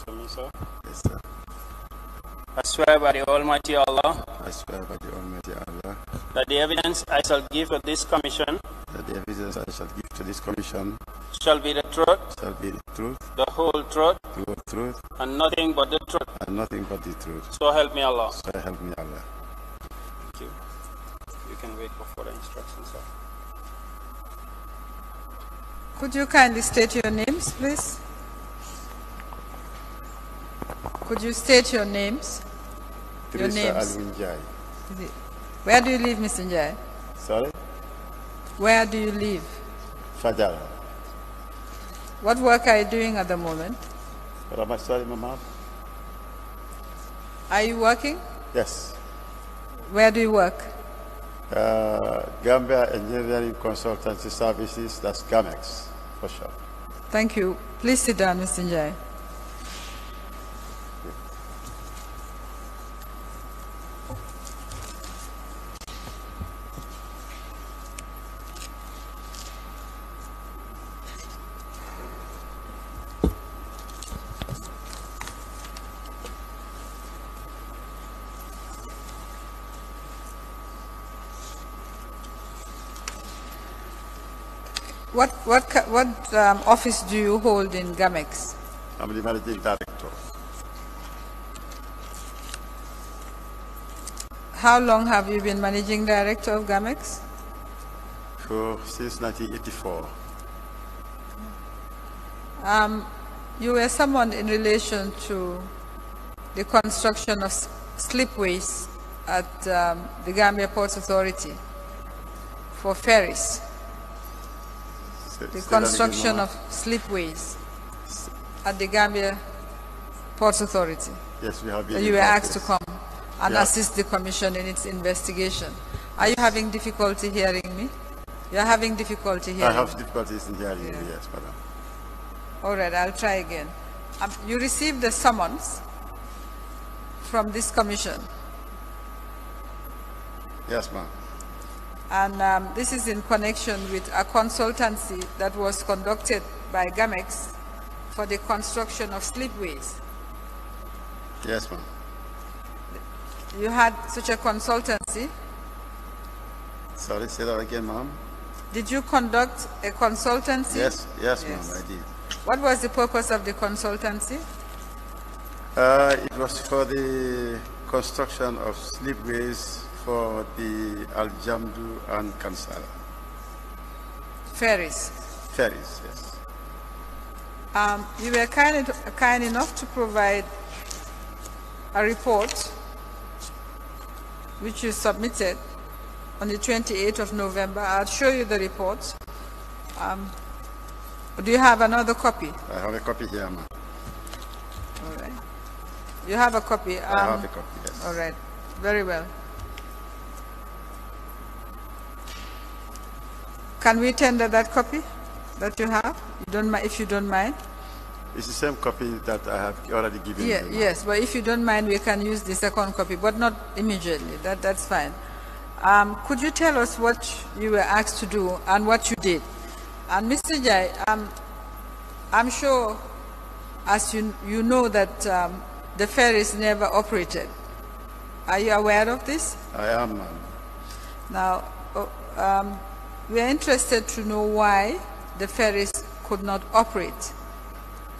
after me, sir. Yes, sir. I swear by the Almighty Allah I swear by the Almighty Allah that the evidence I shall give to this commission that the evidence I shall give to this commission shall be the truth, shall be the truth, the whole truth, the whole truth, and nothing but the truth. and nothing but the truth. So help me Allah. So help me Allah. Thank you. You can wait for further instructions, sir. Could you kindly state your names, please? Could you state your names? Your names. Njie. Where do you live, Mr. Njie? Sorry? Where do you live? Fajara. What work are you doing at the moment? What am I sorry, Mama? Are you working? Yes. Where do you work? Gambia Engineering Consultancy Services, that's GAMEX, for sure. Thank you. Please sit down, Mr. Njie. What office do you hold in GAMEX? I'm the managing director. How long have you been managing director of GAMEX? Since 1984. You were summoned in relation to the construction of slipways at the Gambia Ports Authority for ferries. The construction of slipways at the Gambia Ports Authority. Yes, we have been. You were asked to come and assist the Commission in its investigation. Are you having difficulty hearing me? You are having difficulty hearing me? I have difficulties in hearing you, yes, madam. All right, I'll try again. You received a summons from this Commission. Yes, ma'am. And this is in connection with a consultancy that was conducted by GAMEX for the construction of slipways. Yes, ma'am. You had such a consultancy? Sorry, say that again, ma'am. Did you conduct a consultancy? Yes, ma'am, I did. What was the purpose of the consultancy? It was for the construction of slipways for the Al-Jamdu and Kansala. Ferries? Ferries, yes. You were kind enough to provide a report which you submitted on the 28th of November. I'll show you the report. Do you have another copy? I have a copy here, ma'am. All right. You have a copy? I have a copy, yes. All right. Very well. Can we tender that copy that you have? If you don't mind? It's the same copy that I have already given you. Yes, but if you don't mind, we can use the second copy, but not immediately. That's fine. Could you tell us what you were asked to do and what you did? And Mr. Njie, I'm sure, as you know, that the ferries never operated. Are you aware of this? I am, ma'am. Now, we are interested to know why the ferries could not operate.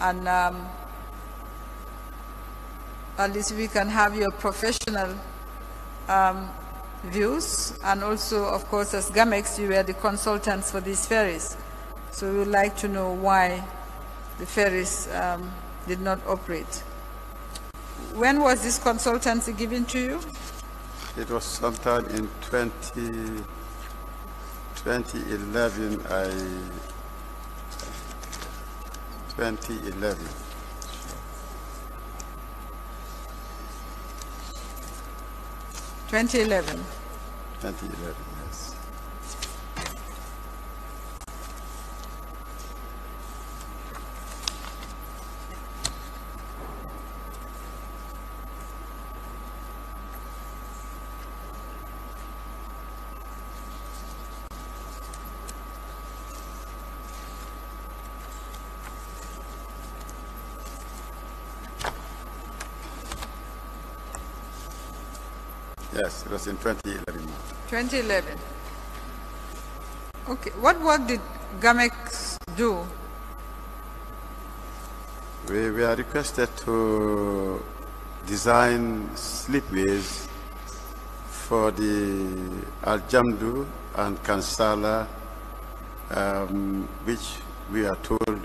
And at least we can have your professional views. And also, of course, as GAMEX, you were the consultants for these ferries. So we would like to know why the ferries did not operate. When was this consultancy given to you? It was sometime in 2011. 2011. 2011. 2011, yes. Yes, it was in 2011. 2011. Okay. What work did GAMEX do? We were requested to design slipways for the Al-Jamdu and Kansala, which we are told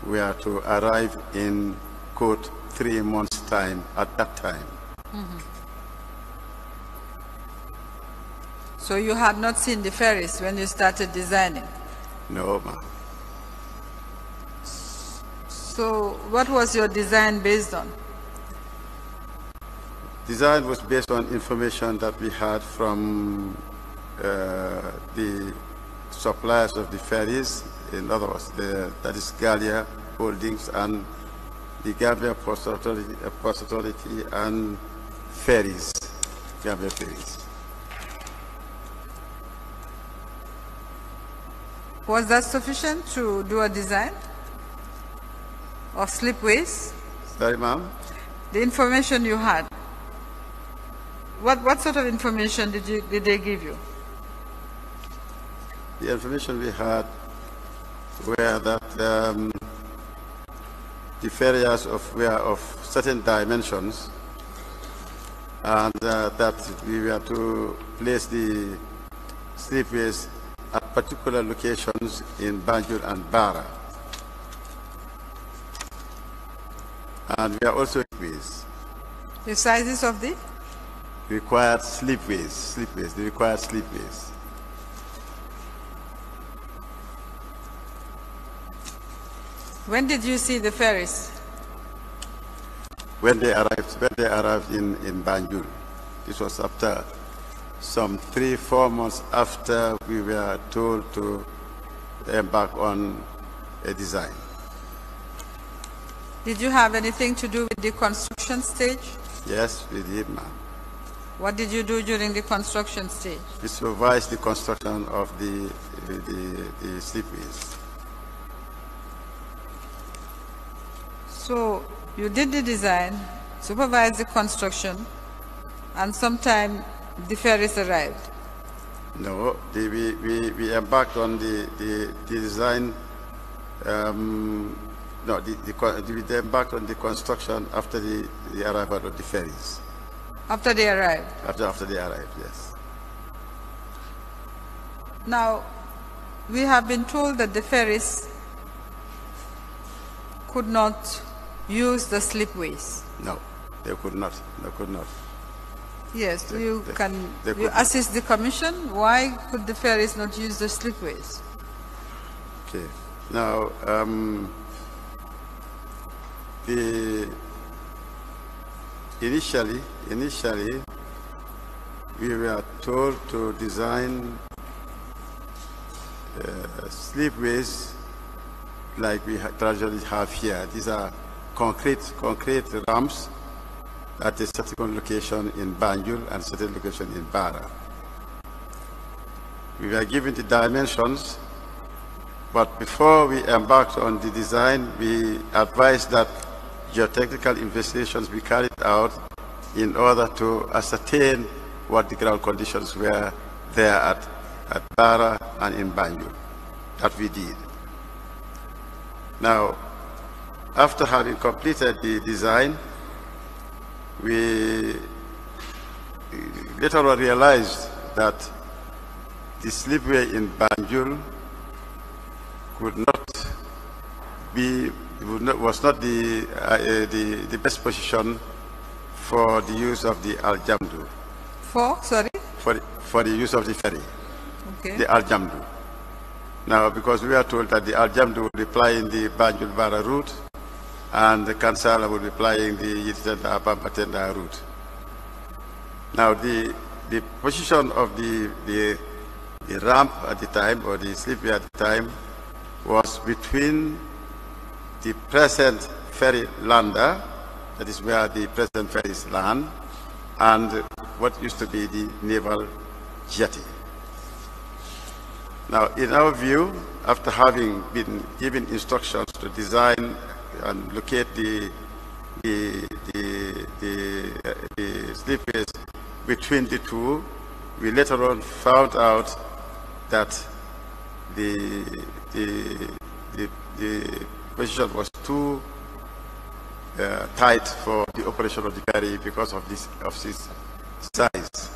we are to arrive in, quote, 3 months' time at that time. So you had not seen the ferries when you started designing? No, ma'am. So what was your design based on? Design was based on information that we had from the suppliers of the ferries, in other words, that is Galia Holdings and the Gambia Post Authority and ferries, Gambia ferries. Was that sufficient to do a design of slipways? Sorry, ma'am? The information you had, what sort of information did they give you? The information we had were that the ferries were of certain dimensions, and that we were to place the slipways at particular locations in Banjul and Bara. And we are also slipways. The sizes of the? Required slipways, the required slipways. When did you see the ferries? When they arrived in Banjul. This was after some 3-4 months after we were told to embark on a design. Did you have anything to do with the construction stage? Yes, we did, ma'am. What did you do during the construction stage? We supervised the construction of the slipways. So you did the design, supervised the construction, and sometime the ferries arrived. No, we embarked on the design. No, we embarked on the construction after the arrival of the ferries. After they arrived? After they arrived, yes. Now, we have been told that the ferries could not use the slipways. No, they could not. They could not. Yes, you assist the commission. Why could the ferries not use the slipways? Okay. Now, initially, we were told to design slipways like we traditionally have here. These are concrete ramps at a certain location in Banjul and certain location in Bara. We were given the dimensions, but before we embarked on the design, we advised that geotechnical investigations be carried out in order to ascertain what the ground conditions were there at Bara and in Banjul. That we did. Now, after having completed the design, we later on realized that the slipway in Banjul was not the best position for the use of the Al-Jamdu. For the use of the ferry, okay. The Al-Jamdu. Now, because we were told that the Al-Jamdu would be plying the Banjul-Bara route, and the Kansala would be plying the Yitenda-Bambatenda route. Now, the position of the ramp at the time, or the slipway at the time, was between the present ferry lander, that is where the present ferries land, and what used to be the naval jetty. Now, in our view, after having been given instructions to design and locate the slipways between the two. We later on found out that the position was too tight for the operation of the ferry because of this size.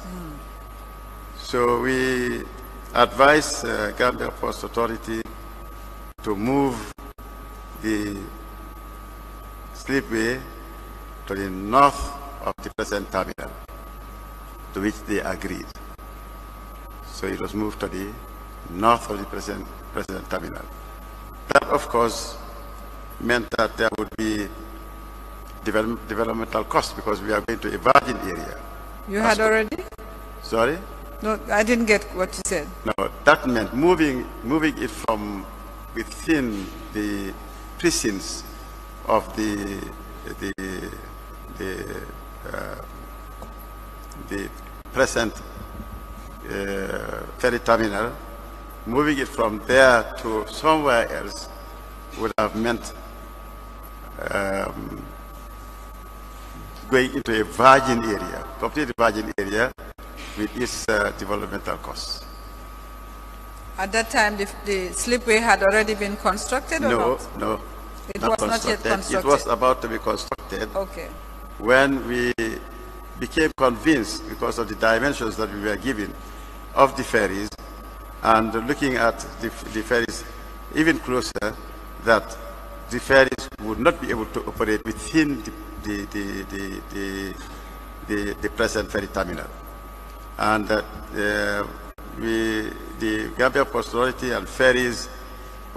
So we advised Gambia Post Authority to move the slipway to the north of the present terminal, to which they agreed. So it was moved to the north of the present terminal. That, of course, meant that there would be developmental costs because we are going to a virgin area. You had already? Sorry? No, I didn't get what you said. No, that meant moving it from within the precincts of the present ferry terminal, moving it from there to somewhere else would have meant going into a virgin area, completely virgin area with its developmental costs. At that time, the slipway had already been constructed or not? No, it was not yet constructed. It was about to be constructed. Okay. When we became convinced, because of the dimensions that we were given of the ferries, and looking at the ferries even closer, that the ferries would not be able to operate within the present ferry terminal. And that the Gambia Post Authority and ferries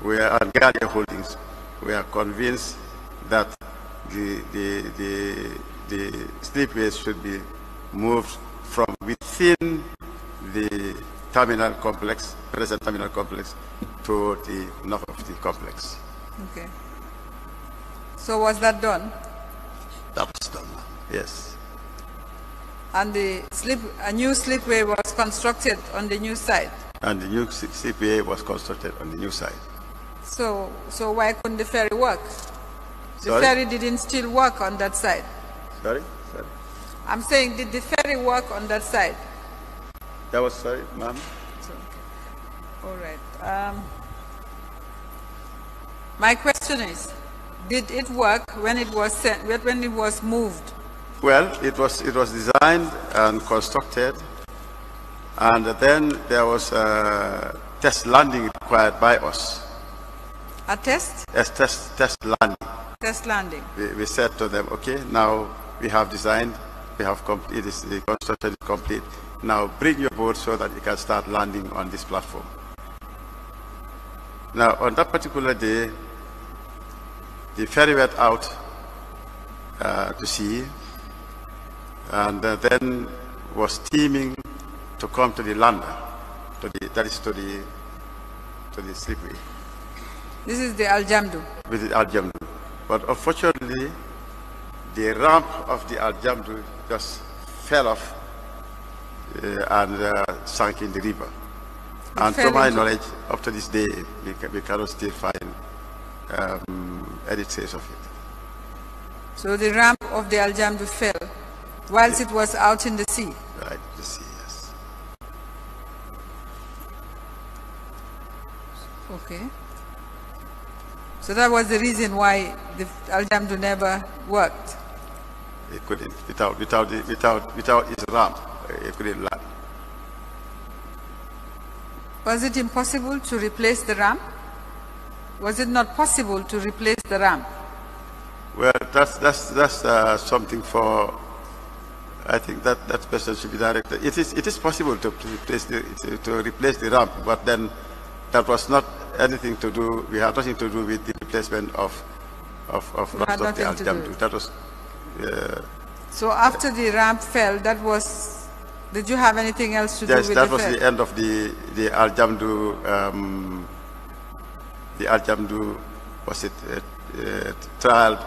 and Gambia Holdings were convinced that the slipways should be moved from within the terminal complex, present terminal complex, to the north of the complex. Okay. So was that done? That was done, yes. And a new slipway was constructed on the new site? And the new slipway was constructed on the new site. So why couldn't the ferry work? The Sorry? ferry didn't still work on that side. Sorry? I'm saying, did the ferry work on that side? That was, sorry, ma'am? All right. My question is, did it work when it was moved? Well, it was designed and constructed, and then there was a test landing required by us. A test? Yes, test landing. Test landing. We said to them, okay, now we have designed, we have completed, the construction is complete. Now bring your boat so that you can start landing on this platform. Now, on that particular day, the ferry went out to sea, and then was steaming to come to the lander, to the slipway. This is the Al-Jamdu. With the Al-Jamdu. But unfortunately, the ramp of the Al-Jamdu just fell off and sank in the river. And to my knowledge, up to this day, we cannot still find any trace of it. So the ramp of the Al-Jamdu fell whilst it was out in the sea? Right, the sea, yes. Okay. So that was the reason why the Al-Jamdu never worked? It couldn't, without its ramp, it couldn't land. Was it impossible to replace the ramp? Was it not possible to replace the ramp? Well, that's something for, I think that question should be directed. It is possible to replace the ramp, but then that was not anything to do. We had nothing to do with the replacement of rest of the Al-Jamdu. That was. So after the ramp fell, that was. Did you have anything else to do with the Yes, that was the end of the Al-Jamdu. The Al-Jamdu was it trial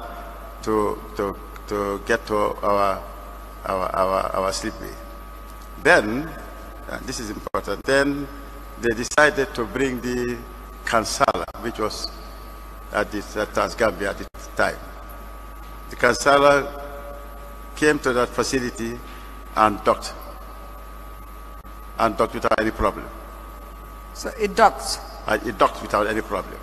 to get to our slipway. Then, and this is important, then they decided to bring the Kansala, which was at Gambia at the time. The Kansala came to that facility and docked and docked without any problem. So it docked? It docked without any problem.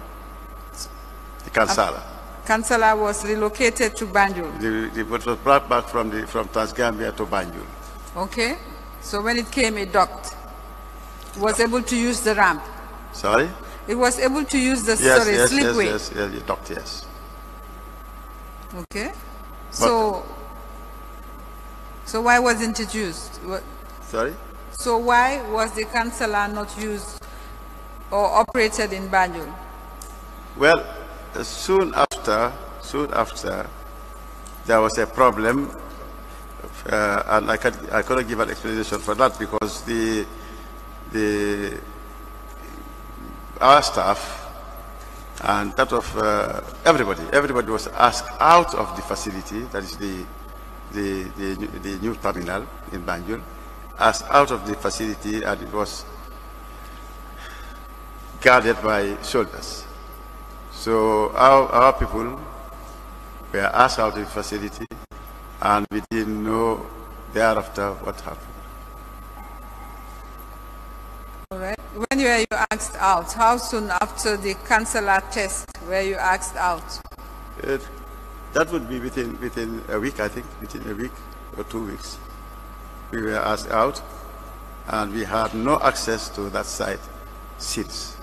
The Kansala. Kansala was relocated to Banjul? It was brought back from Transgambia to Banjul. Okay. So when it came, it docked? It was able to use the ramp? Sorry? It was able to use the slipway? Yes, it docked, yes. Okay. So why wasn't it used? Sorry? So why was the Kansala not used or operated in Banjul? Well, soon after, there was a problem, and I couldn't give an explanation for that because our staff and that of everybody was asked out of the facility, that is the new terminal in Banjul, asked out of the facility, and it was guarded by soldiers. So our people were asked out of the facility, and we didn't know thereafter what happened. All right. When were you asked out? How soon after the Kansala test were you asked out? That would be within a week, I think, within a week or 2 weeks. We were asked out, and we had no access to that site since.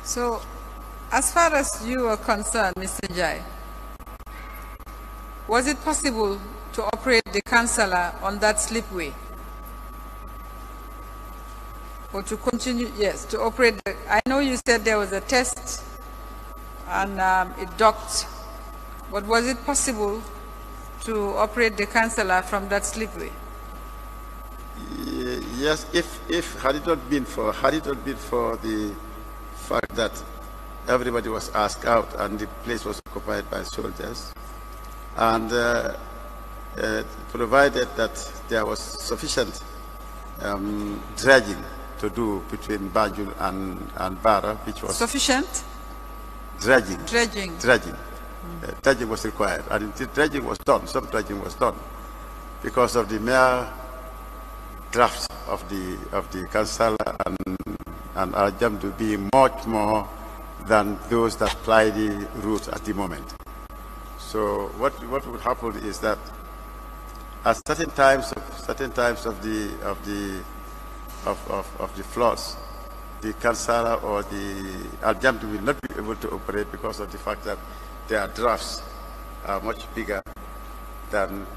So, as far as you are concerned, Mr. Njie, was it possible to operate the Kansala on that slipway? Or to continue, yes, to operate I know you said there was a test and it docked, but was it possible to operate the Kansala from that slipway? Yes, if had it not been for the fact that everybody was asked out and the place was occupied by soldiers, and provided that there was sufficient dredging to do between Banjul and Bara, which was sufficient dredging. Dredging Was required, and the dredging was done. Some dredging was done because of the mere drafts of the Kansala and Al-Jamdu being much more than those that ply the route at the moment. So what would happen is that at certain times of the floods, the Kansala or the Al-Jamdu will not be able to operate because of the fact that their drafts are much bigger than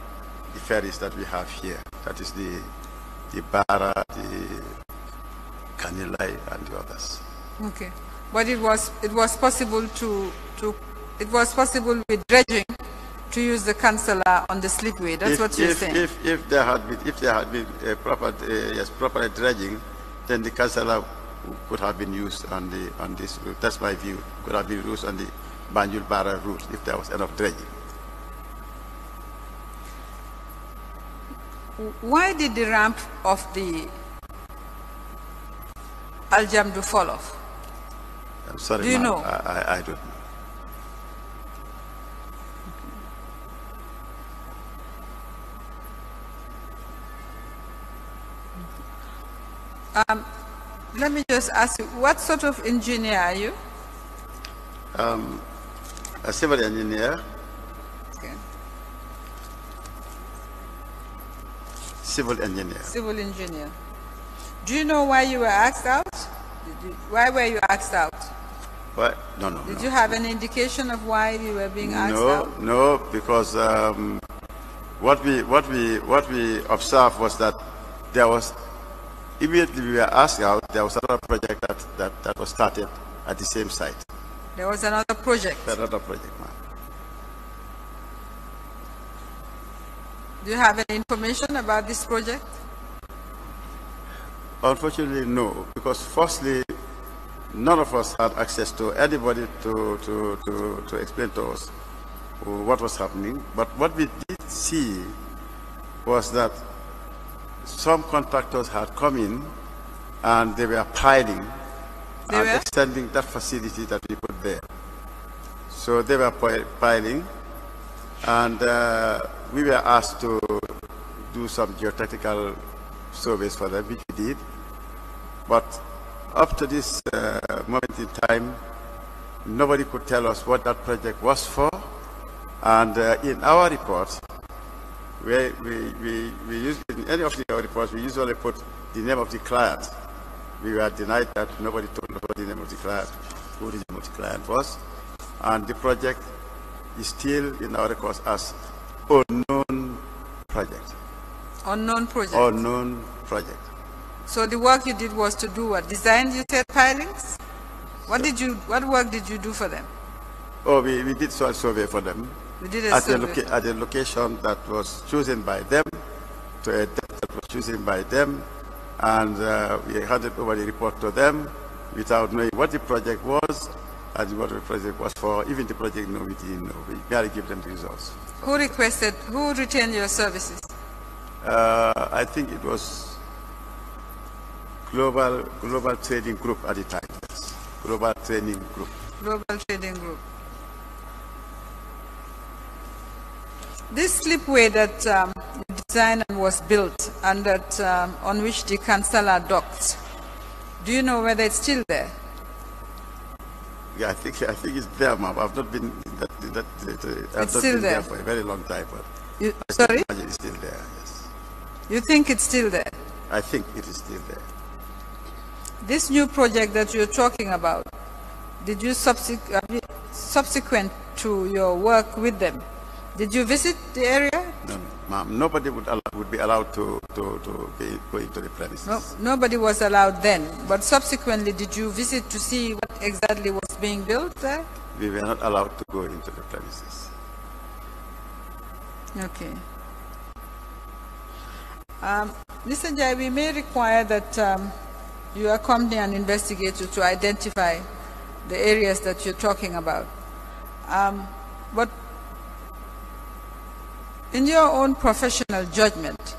the ferries that we have here. That is the Bara, the Kanilai, and the others. Okay, but it was possible it was possible with dredging to use the Kansala on the slipway. That's what you're saying. If there had been a proper dredging, then the Kansala could have been used on this route. That's my view. Could have been used on the Banjul Bara route if there was enough dredging. Why did the ramp of the Al-Jamdu fall off? I'm sorry, do you know? I don't know. Let me just ask you, what sort of engineer are you? A civil engineer. Okay. Civil engineer. Civil engineer. Do you know why you were asked out? Why were you asked out? What? No. Did you have an indication of why you were being asked out? No, because what we observed was that there was, immediately we were asked out, there was another project that was started at the same site. There was another project? Another project, ma'am. Do you have any information about this project? Unfortunately, no, because firstly, none of us had access to anybody to explain to us what was happening. But what we did see was that some contractors had come in and they were piling extending that facility that we put there. So they were piling, and we were asked to do some geotechnical surveys for them, which we did. But up to this moment in time, nobody could tell us what that project was for. And in our report, we use, in any of our reports, we usually put the name of the client. We were denied that. Nobody told us what the name of the client, who the name of the client was. And the project is still in our records as unknown project. Unknown project? Unknown project. So the work you did was to do what? Design, you said, pilings? What work did you do for them? Oh, we did soil survey for them. We did a survey. At a location that was chosen by them, to a depth that was chosen by them, and we handed over the report to them without knowing what the project was and what the project was for. Even the project, no, we didn't know. We barely give them the results. Who retained your services? I think it was Global Trading Group at the time. Yes. Global Trading Group. Global Trading Group. This slipway that you designed and was built and that on which the Kansala docked, do you know whether it's still there? Yeah, I think it's there, ma'am. I've not been there for a very long time, but sorry? I imagine it's still there. Yes. You think it's still there? I think it is still there. This new project that you're talking about, did you subsequent to your work with them? Did you visit the area? No, ma'am. Nobody would be allowed to go into the premises. No, nobody was allowed then. But subsequently, did you visit to see what exactly was being built there? We were not allowed to go into the premises. Okay. Mr. Njie, we may require that you accompany an investigator to identify the areas that you're talking about. But in your own professional judgment,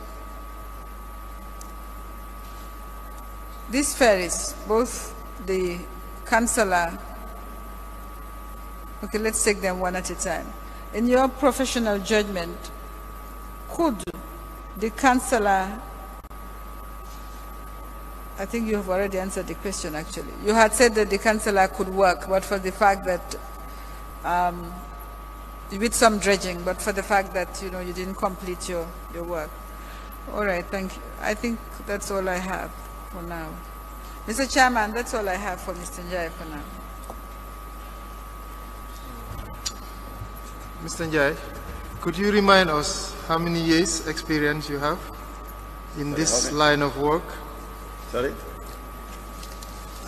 these ferries, both the Kansala, okay, let's take them one at a time. In your professional judgment, could the Kansala, I think you have already answered the question actually. You had said that the Kansala could work, but for the fact that with some dredging, but for the fact that you didn't complete your work. All right, thank you. I think that's all I have for now. Mr. Chairman, that's all I have for Mr. Njie for now. Mr. Njie, could you remind us how many years experience you have in this line of work? Sorry?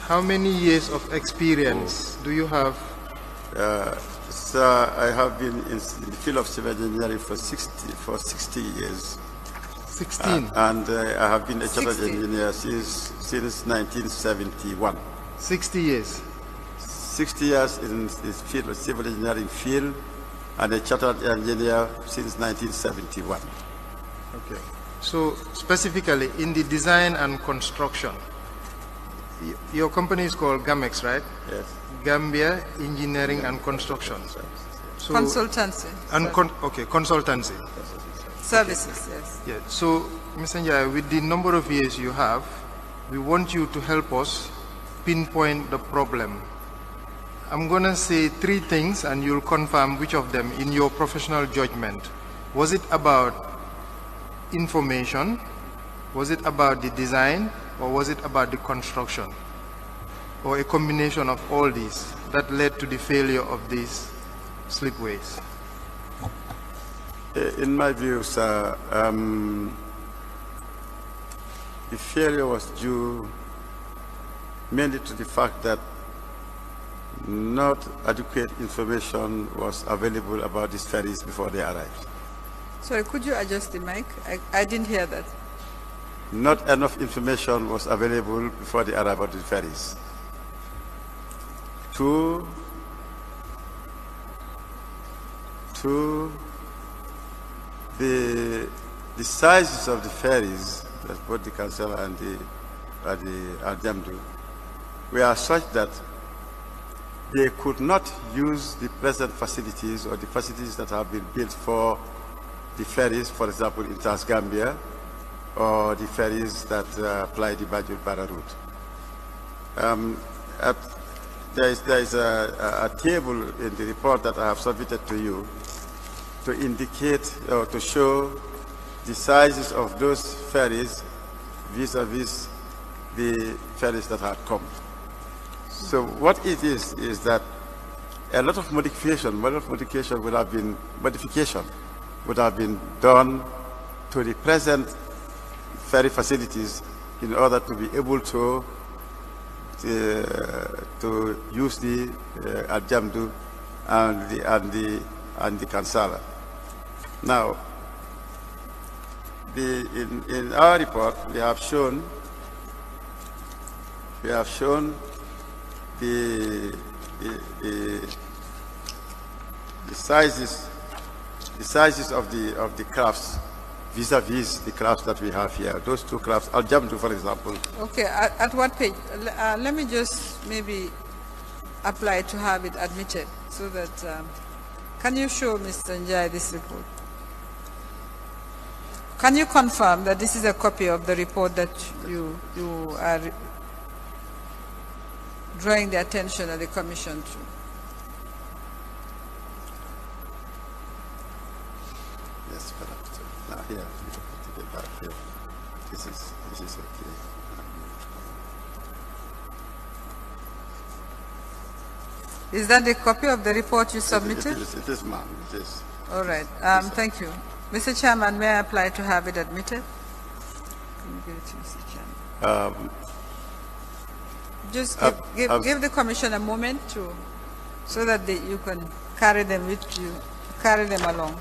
How many years of experience do you have? So I have been in the field of civil engineering for 60 years. 16? And I have been a chartered engineer since 1971. 60 years? 60 years in this field of civil engineering field, and a chartered engineer since 1971. Okay. So specifically in the design and construction, your company is called GAMEX, right? Yes. Gambia Engineering and Construction. So, consultancy. And consultancy. Services, yes. Yeah. So, Mr. Njie, with the number of years you have, we want you to help us pinpoint the problem. I'm going to say 3 things and you'll confirm which of them in your professional judgment. Was it about information? Was it about the design? Or was it about the construction? Or a combination of all these that led to the failure of these slipways? In my view, sir, the failure was due mainly to the fact that not adequate information was available about these ferries before they arrived. Sorry, could you adjust the mic? I didn't hear that. Not enough information was available before the arrival of the ferries. 2, the sizes of the ferries, that's both the Kansala and the Aljamdu, were such that they could not use the present facilities or the facilities that have been built for the ferries, for example, in Gambia, or the ferries that ply the Banjul-Barra route. There is a table in the report that I have submitted to you to indicate or to show the sizes of those ferries vis-a-vis the ferries that had come. So what it is that a lot of modification would have been done to the present ferry facilities in order to be able to use the Aljamdu and the Kansala. Now, in our report, we have shown the sizes of the crafts vis-a-vis the crafts that we have here. Those two crafts, Aljamdu, for example. Okay, at what page? Let me just maybe apply to have it admitted, so that can you show Mr. Njie this report? Can you confirm that this is a copy of the report that you are drawing the attention of the Commission to? Yes, perhaps. Now here, take it back here. This is okay. Is that the copy of the report you submitted? It is, ma'am. It is. All right. Thank you. Mr. Chairman, may I apply to have it admitted? Can you give it to Mr. Chairman? Just give the Commission a moment so that you can carry them with you, carry them along.